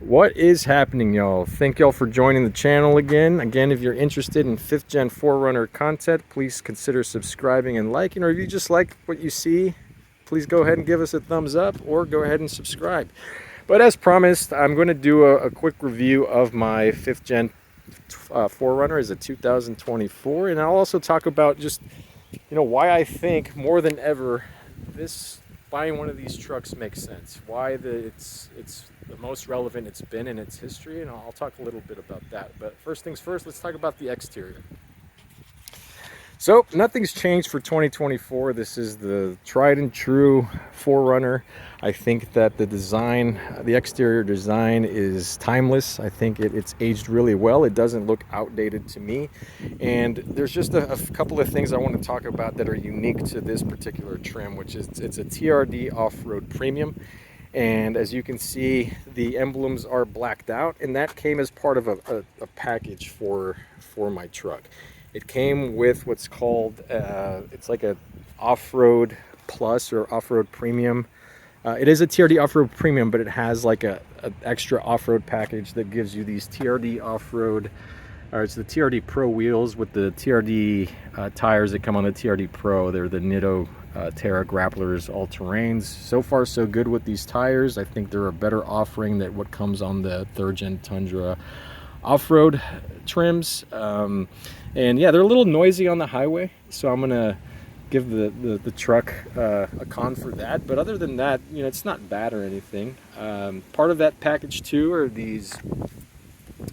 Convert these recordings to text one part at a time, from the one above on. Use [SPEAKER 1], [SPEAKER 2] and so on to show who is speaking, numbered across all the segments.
[SPEAKER 1] What is happening, y'all? Thank y'all for joining the channel again. If you're interested in 5th gen 4Runner content, please consider subscribing and liking, or if you just like what you see, please go ahead and give us a thumbs up or go ahead and subscribe. But as promised, I'm going to do a quick review of my 5th gen 4Runner as a 2024, and I'll also talk about just why I think more than ever buying one of these trucks makes sense, why it's the most relevant it's been in its history, and I'll talk a little bit about that. But first things first, let's talk about the exterior. So nothing's changed for 2024. This is the tried and true 4Runner. I think that the exterior design is timeless. I think it's aged really well. It doesn't look outdated to me. And there's just a couple of things I want to talk about that are unique to this particular trim, which is it's a TRD off-road premium. And as you can see, the emblems are blacked out, and that came as part of a package for my truck. It came with what's called, it's like a off-road plus or off-road premium. It is a TRD off-road premium, but it has like a extra off-road package that gives you these TRD off-road, or it's the TRD Pro wheels with the TRD tires that come on the TRD Pro. They're the Nitto Terra Grapplers all-terrains. So far so good with these tires. I think they're a better offering than what comes on the 3rd gen Tundra off-road trims. And yeah, they're a little noisy on the highway, so I'm gonna give the truck a con for that. But other than that, it's not bad or anything. Part of that package too are these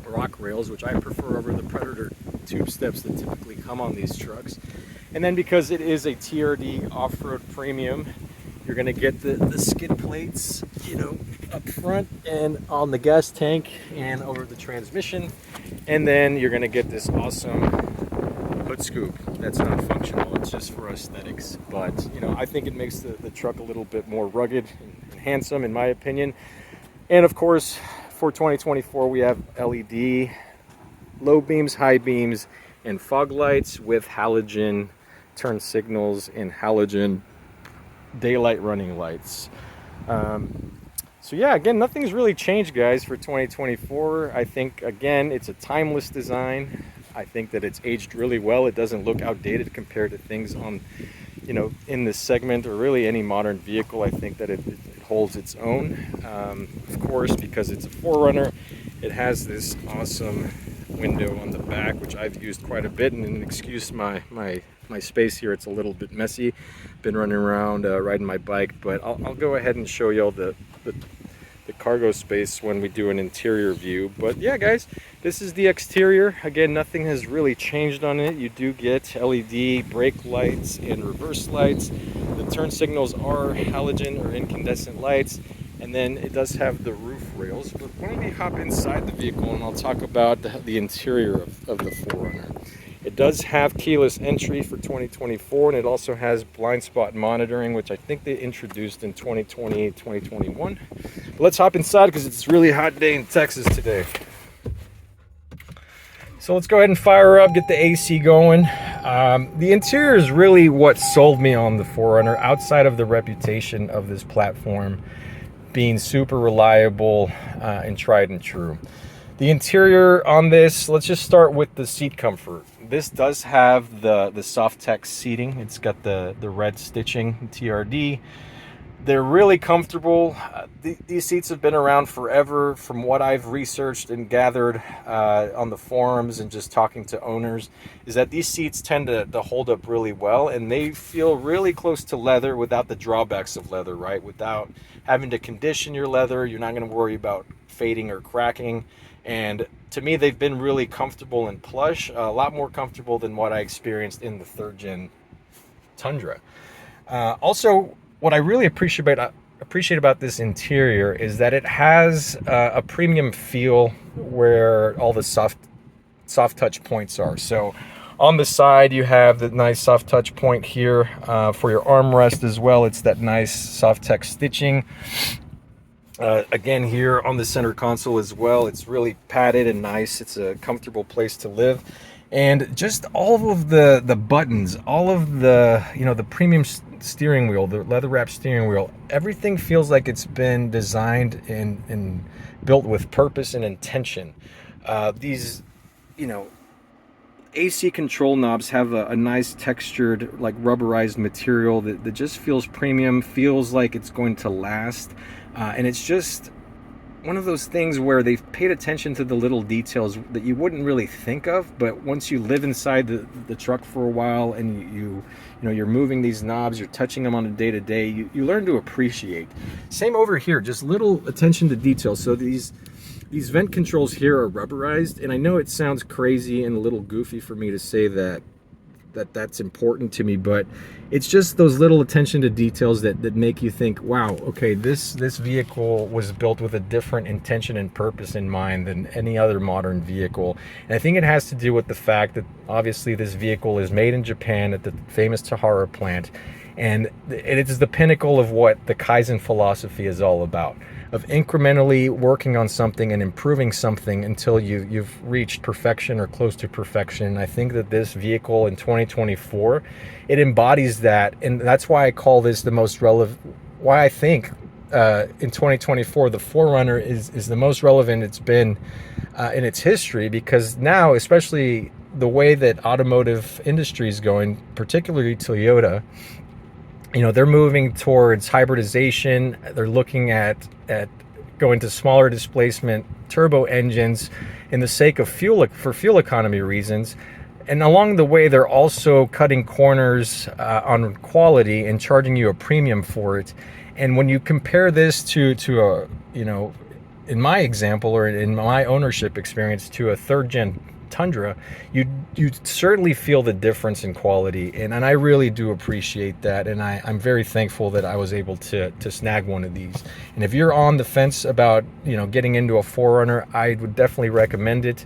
[SPEAKER 1] rock rails, which I prefer over the Predator tube steps that typically come on these trucks. And then because it is a TRD off-road premium, you're gonna get the skid plates, up front and on the gas tank and over the transmission. And then you're gonna get this awesome hood scoop that's not functional, it's just for aesthetics. But I think it makes the truck a little bit more rugged and handsome, in my opinion. And of course, for 2024, we have LED low beams, high beams, and fog lights with halogen turn signals and halogen daylight running lights. So yeah, again, nothing's really changed, guys, for 2024. I think, again, it's a timeless design. I think that it's aged really well. It doesn't look outdated compared to things on, in this segment or really any modern vehicle. I think that it holds its own. Of course, because it's a 4Runner, it has this awesome window on the back, which I've used quite a bit. And excuse my space here, it's a little bit messy. Been running around riding my bike, but I'll go ahead and show y'all the cargo space when we do an interior view. But yeah, guys, this is the exterior. Again, nothing has really changed on it. You do get LED brake lights and reverse lights. The turn signals are halogen or incandescent lights, and then it does have the roof rails. But why don't we hop inside the vehicle and I'll talk about the interior of the 4Runner. It does have keyless entry for 2024, and it also has blind spot monitoring, which I think they introduced in 2020, 2021. But let's hop inside because it's a really hot day in Texas today. So let's go ahead and fire her up, get the AC going. The interior is really what sold me on the 4Runner, outside of the reputation of this platform being super reliable and tried and true. The interior on this, let's just start with the seat comfort. This does have the Softex seating. It's got the red stitching, TRD. They're really comfortable. These seats have been around forever. From what I've researched and gathered on the forums and just talking to owners, is that these seats tend to hold up really well, and they feel really close to leather without the drawbacks of leather, right? Without having to condition your leather, you're not going to worry about fading or cracking. And to me, they've been really comfortable and plush, a lot more comfortable than what I experienced in the 3rd gen Tundra. Also, what I really appreciate about this interior is that it has a premium feel where all the soft touch points are. So on the side, you have the nice soft touch point here for your armrest as well. It's that nice Softex stitching. Again, here on the center console as well, it's really padded and nice. It's a comfortable place to live. And just all of the buttons, all of the, you know, the premium steering wheel, the leather wrapped steering wheel, everything feels like it's been designed and built with purpose and intention. These, you know, AC control knobs have a nice textured, like rubberized material that just feels premium, feels like it's going to last. And it's just one of those things where they've paid attention to the little details that you wouldn't really think of, but once you live inside the truck for a while and you know, you're moving these knobs, you're touching them on a day-to-day, you learn to appreciate. Same over here, just little attention to detail. So these vent controls here are rubberized, and I know it sounds crazy and a little goofy for me to say that's important to me, but it's just those little attention to details that make you think, wow, okay, this vehicle was built with a different intention and purpose in mind than any other modern vehicle. And I think it has to do with the fact that obviously this vehicle is made in Japan at the famous Tahara plant, and it is the pinnacle of what the Kaizen philosophy is all about, of incrementally working on something and improving something until you've reached perfection or close to perfection. I think that this vehicle in 2024, it embodies that, and that's why I call this the most relevant, why I think in 2024 the 4Runner is the most relevant it's been in its history, because now, especially the way that automotive industry is going, particularly Toyota, you know, they're moving towards hybridization. They're looking at going to smaller displacement turbo engines in the sake of fuel economy reasons. And along the way, they're also cutting corners on quality and charging you a premium for it. And when you compare this to a, you know, in my example or in my ownership experience, to a third gen Tundra, you certainly feel the difference in quality, and I really do appreciate that, and I'm very thankful that I was able to snag one of these. And if you're on the fence about, you know, getting into a 4Runner, I would definitely recommend it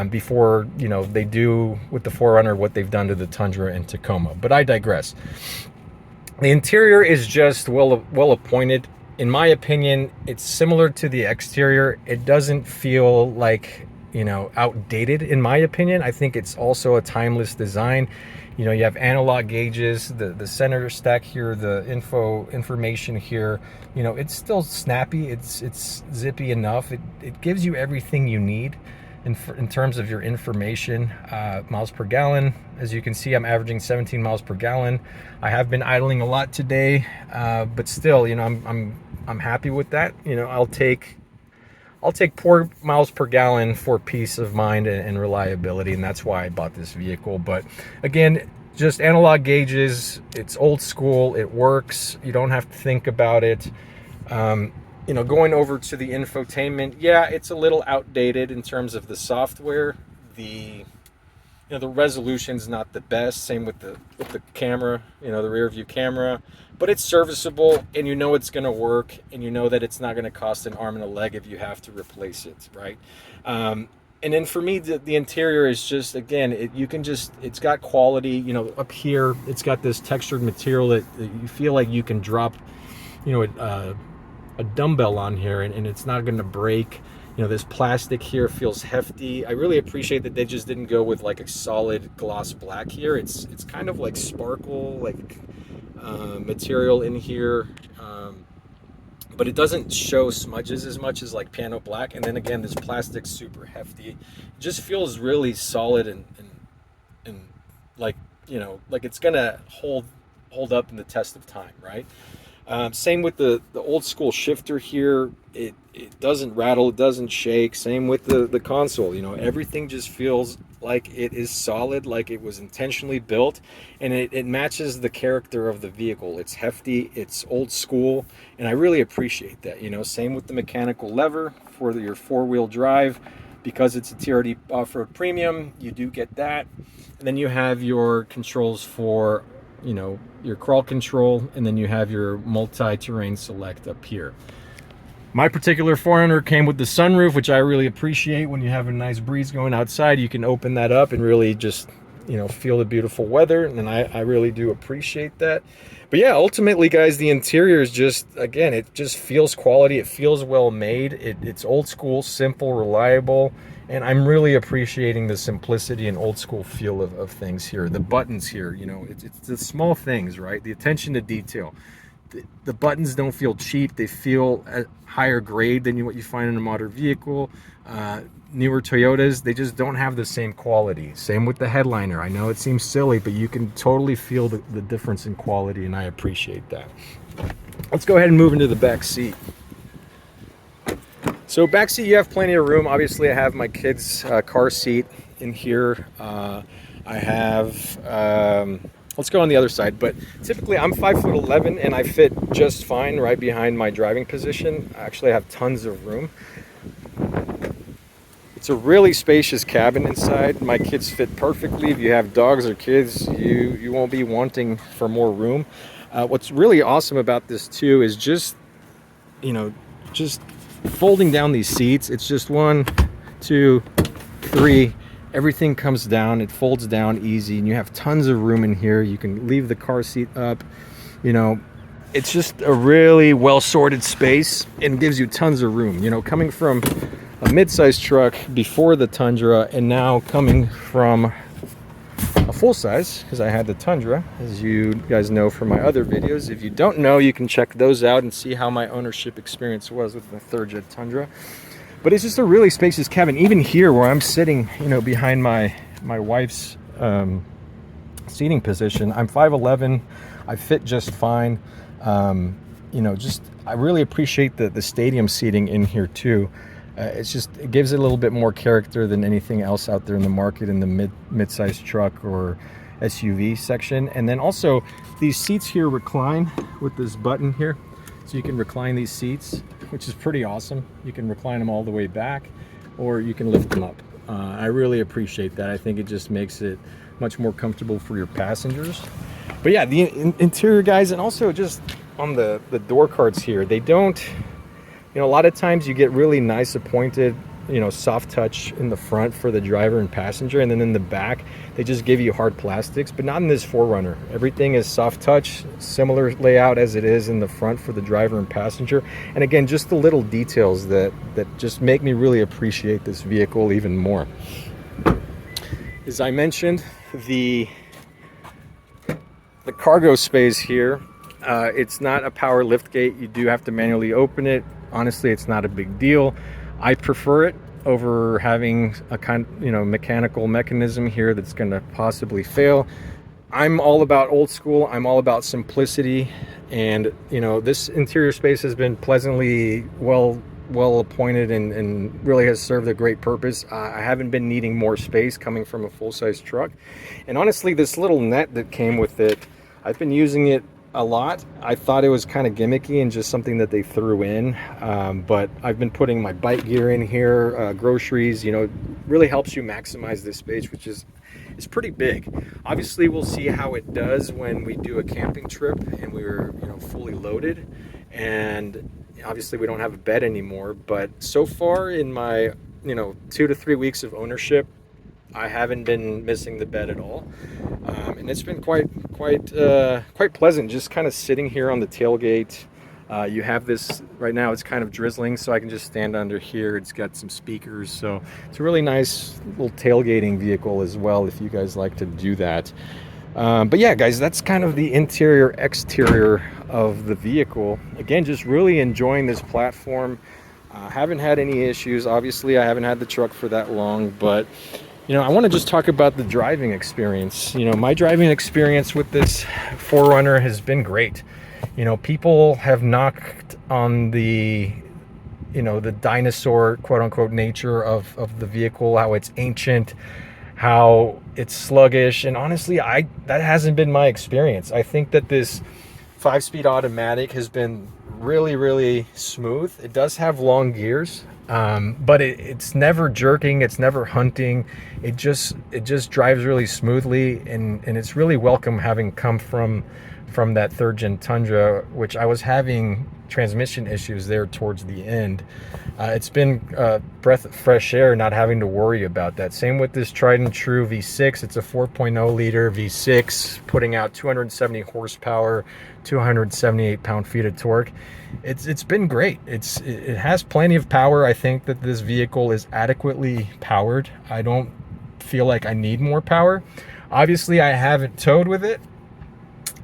[SPEAKER 1] before, you know, they do with the 4Runner what they've done to the Tundra and Tacoma. But I digress. The interior is just well appointed. In my opinion, it's similar to the exterior. It doesn't feel like, you know, outdated, in my opinion. I think it's also a timeless design. You know, you have analog gauges, the center stack here, the information here, you know, it's still snappy, it's zippy enough. It gives you everything you need in terms of your information. Miles per gallon, as you can see, I'm averaging 17 miles per gallon. I have been idling a lot today, but still, you know, I'm happy with that. You know, I'll take 4 miles per gallon for peace of mind and reliability, and that's why I bought this vehicle. But again, just analog gauges, it's old school, it works, you don't have to think about it. You know, going over to the infotainment, yeah, it's a little outdated in terms of the software. The resolution's not the best. Same with the camera, you know, the rear view camera, but it's serviceable, and you know it's going to work, and you know that it's not going to cost an arm and a leg if you have to replace it, right? And then for me, the interior is just, again, it's got quality. You know, up here, it's got this textured material that you feel like you can drop, you know, a dumbbell on here and it's not going to break. You know, this plastic here feels hefty. I really appreciate that they just didn't go with like a solid gloss black here. It's kind of like sparkle, like material in here, but it doesn't show smudges as much as like piano black. And then again, this plastic's super hefty. It just feels really solid and like, you know, like it's gonna hold up in the test of time, right? Same with the old school shifter here. It doesn't rattle, it doesn't shake. Same with the console. You know, everything just feels like it is solid, like it was intentionally built, and it matches the character of the vehicle. It's hefty, it's old school, and I really appreciate that. You know, same with the mechanical lever for your four-wheel drive. Because it's a TRD off-road premium, you do get that. And then you have your controls for, you know, your crawl control, and then you have your multi-terrain select up here. My particular 4Runner came with the sunroof, which I really appreciate. When you have a nice breeze going outside, you can open that up and really just you know, feel the beautiful weather, and I really do appreciate that. But yeah, ultimately, guys, the interior is just, again, it just feels quality. It feels well made. It's old school, simple, reliable, and I'm really appreciating the simplicity and old school feel of things here. The buttons here, you know, it's the small things, right? The attention to detail. The buttons don't feel cheap. They feel at higher grade than what you find in a modern vehicle. Newer Toyotas, they just don't have the same quality. Same with the headliner. I know it seems silly, but you can totally feel the difference in quality, and I appreciate that. Let's go ahead and move into the back seat. So back seat, you have plenty of room. Obviously, I have my kids' car seat in here. I have, let's go on the other side, but typically I'm 5'11" and I fit just fine right behind my driving position. I actually have tons of room. It's a really spacious cabin inside. My kids fit perfectly. If you have dogs or kids, you won't be wanting for more room. What's really awesome about this too is just, you know, just folding down these seats. It's just 1, 2, 3. Everything comes down. It folds down easy, and you have tons of room in here. You can leave the car seat up. You know, it's just a really well sorted space and gives you tons of room. You know, coming from a mid-size truck before the Tundra, and now coming from a full-size, because I had the Tundra, as you guys know from my other videos. If you don't know, you can check those out and see how my ownership experience was with the third gen Tundra. But it's just a really spacious cabin. Even here where I'm sitting, you know, behind my wife's seating position, I'm 5'11". I fit just fine. You know, just I really appreciate the stadium seating in here too. It gives it a little bit more character than anything else out there in the market in the mid-sized truck or SUV section. And then also these seats here recline with this button here, so you can recline these seats, which is pretty awesome. You can recline them all the way back, or you can lift them up. I really appreciate that. I think it just makes it much more comfortable for your passengers. But yeah, the interior, guys, and also just on the door cards here, they don't, you know, a lot of times you get really nice appointed, you know, soft touch in the front for the driver and passenger, and then in the back they just give you hard plastics. But not in this 4Runner. Everything is soft touch, similar layout as it is in the front for the driver and passenger. And again, just the little details that just make me really appreciate this vehicle even more. As I mentioned, the cargo space here, it's not a power lift gate. You do have to manually open it. Honestly, it's not a big deal. I prefer it over having a mechanical mechanism here that's going to possibly fail. I'm all about old school. I'm all about simplicity, and you know, this interior space has been pleasantly well appointed and really has served a great purpose. I haven't been needing more space coming from a full-size truck, and honestly, this little net that came with it, I've been using it a lot. I thought it was kind of gimmicky and just something that they threw in, but I've been putting my bike gear in here, groceries. You know, it really helps you maximize this space, which is pretty big. Obviously, we'll see how it does when we do a camping trip and we're, you know, fully loaded, and obviously we don't have a bed anymore. But so far in my, you know, 2 to 3 weeks of ownership, I haven't been missing the bed at all, and it's been quite pleasant just kind of sitting here on the tailgate. You have this right now, it's kind of drizzling, so I can just stand under here. It's got some speakers, so it's a really nice little tailgating vehicle as well if you guys like to do that. But yeah, guys, that's kind of the interior exterior of the vehicle. Again, just really enjoying this platform. Haven't had any issues. Obviously, I haven't had the truck for that long, but you know, I want to just talk about the driving experience. You know, my driving experience with this 4Runner has been great. You know, people have knocked on the, you know, the dinosaur, quote unquote, nature of the vehicle, how it's ancient, how it's sluggish. And honestly, that hasn't been my experience. I think that this 5-speed automatic has been really smooth. It does have long gears, but it's never jerking, it's never hunting. It just drives really smoothly, and it's really welcome having come from from that 3rd Gen Tundra, which I was having transmission issues there towards the end. It's been a breath of fresh air not having to worry about that. Same with this tried and true V6. It's a 4.0 liter V6 putting out 270 horsepower, 278 pound-feet of torque. It's been great. It has plenty of power. I think that this vehicle is adequately powered. I don't feel like I need more power. Obviously, I haven't towed with it.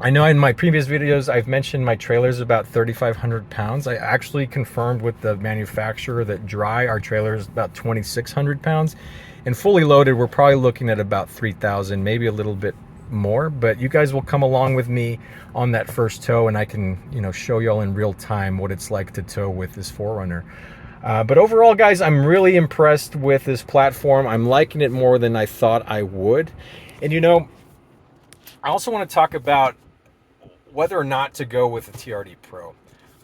[SPEAKER 1] I know in my previous videos I've mentioned my trailer's about 3,500 pounds. I actually confirmed with the manufacturer that dry our trailer is about 2,600 pounds, and fully loaded we're probably looking at about 3,000, maybe a little bit more. But you guys will come along with me on that first tow, and I can, you know, show y'all in real time what it's like to tow with this 4Runner. But overall, guys, I'm really impressed with this platform. I'm liking it more than I thought I would. And you know, I also want to talk about whether or not to go with the TRD Pro.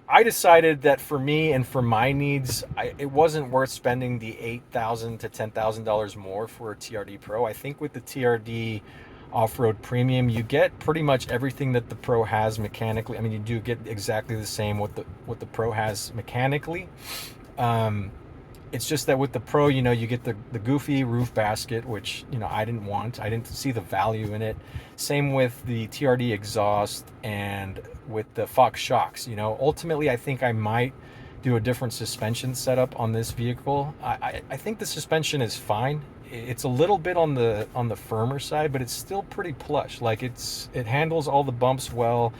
[SPEAKER 1] I decided that for me and for my needs, it wasn't worth spending the $8,000 to $10,000 more for a TRD Pro. I think with the TRD Off-Road Premium, you get pretty much everything that the Pro has mechanically. I mean, you do get exactly the same what the Pro has mechanically. It's just that with the Pro, you know, you get the goofy roof basket, which, you know, I didn't want. I didn't see the value in it. Same with the TRD exhaust and with the Fox shocks. You know, ultimately, I think I might do a different suspension setup on this vehicle. I think the suspension is fine. It's a little bit on the firmer side, but it's still pretty plush. Like it handles all the bumps well.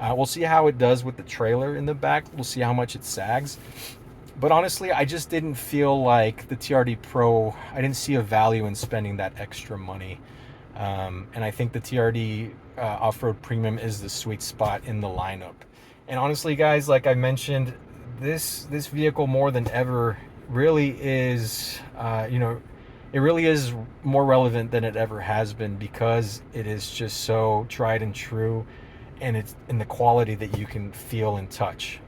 [SPEAKER 1] We'll see how it does with the trailer in the back. We'll see how much it sags. But honestly, I just didn't feel like the TRD Pro, I didn't see a value in spending that extra money. And I think the TRD Off-Road Premium is the sweet spot in the lineup. And honestly, guys, like I mentioned, this vehicle more than ever really is, you know, it really is more relevant than it ever has been, because it is just so tried and true. And it's in the quality that you can feel and touch,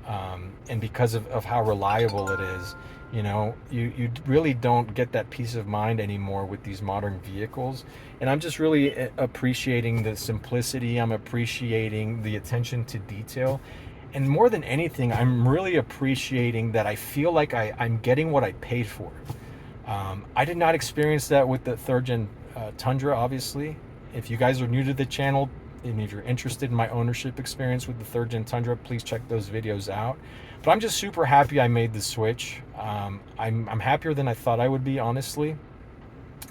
[SPEAKER 1] and because of how reliable it is, you know, you really don't get that peace of mind anymore with these modern vehicles. And I'm just really appreciating the simplicity. I'm appreciating the attention to detail, and more than anything, I'm really appreciating that I feel like I'm getting what I paid for. I did not experience that with the 3rd Gen Tundra, obviously. If you guys are new to the channel, and if you're interested in my ownership experience with the 3rd Gen Tundra, please check those videos out. But I'm just super happy I made the switch. I'm happier than I thought I would be, honestly.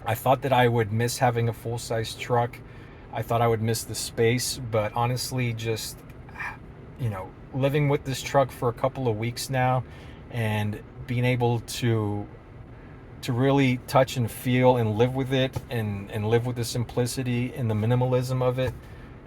[SPEAKER 1] I thought that I would miss having a full-size truck. I thought I would miss the space, but honestly, just, you know, living with this truck for a couple of weeks now and being able to really touch and feel and live with it, and live with the simplicity and the minimalism of it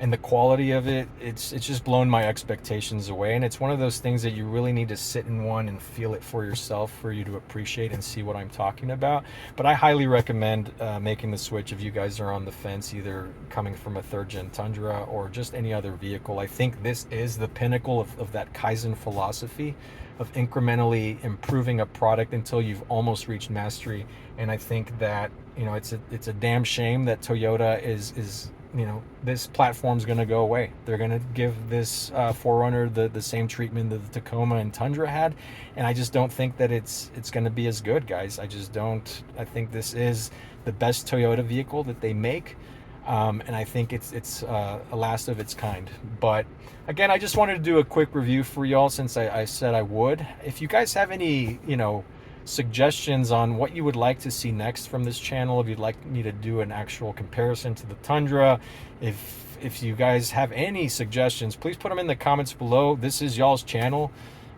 [SPEAKER 1] and the quality of it, it's just blown my expectations away. And it's one of those things that you really need to sit in one and feel it for yourself for you to appreciate and see what I'm talking about. But I highly recommend making the switch if you guys are on the fence, either coming from a 3rd Gen Tundra or just any other vehicle. I think this is the pinnacle of that Kaizen philosophy of incrementally improving a product until you've almost reached mastery. And I think that, you know, it's a damn shame that Toyota is you know, this platform's going to go away. They're going to give this 4Runner the same treatment that the Tacoma and Tundra had, and I just don't think that it's going to be as good, guys. I just don't. I think this is the best Toyota vehicle that they make, and I think it's a last of its kind. But again, I just wanted to do a quick review for y'all, since I said I would. If you guys have any, you know, suggestions on what you would like to see next from this channel, if you'd like me to do an actual comparison to the Tundra, if you guys have any suggestions, please put them in the comments below. This is y'all's channel.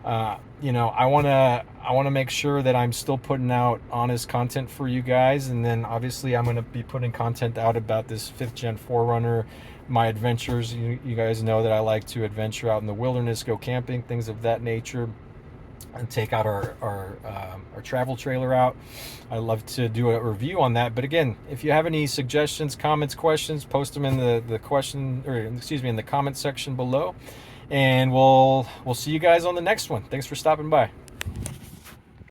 [SPEAKER 1] You know, I want to make sure that I'm still putting out honest content for you guys, and then obviously I'm going to be putting content out about this 5th Gen 4Runner, my adventures. You guys know that I like to adventure out in the wilderness, go camping, things of that nature, and take out our travel trailer out. I love to do a review on that. But again, if you have any suggestions, comments, questions, post them in the comment section below, and we'll see you guys on the next one. Thanks for stopping by.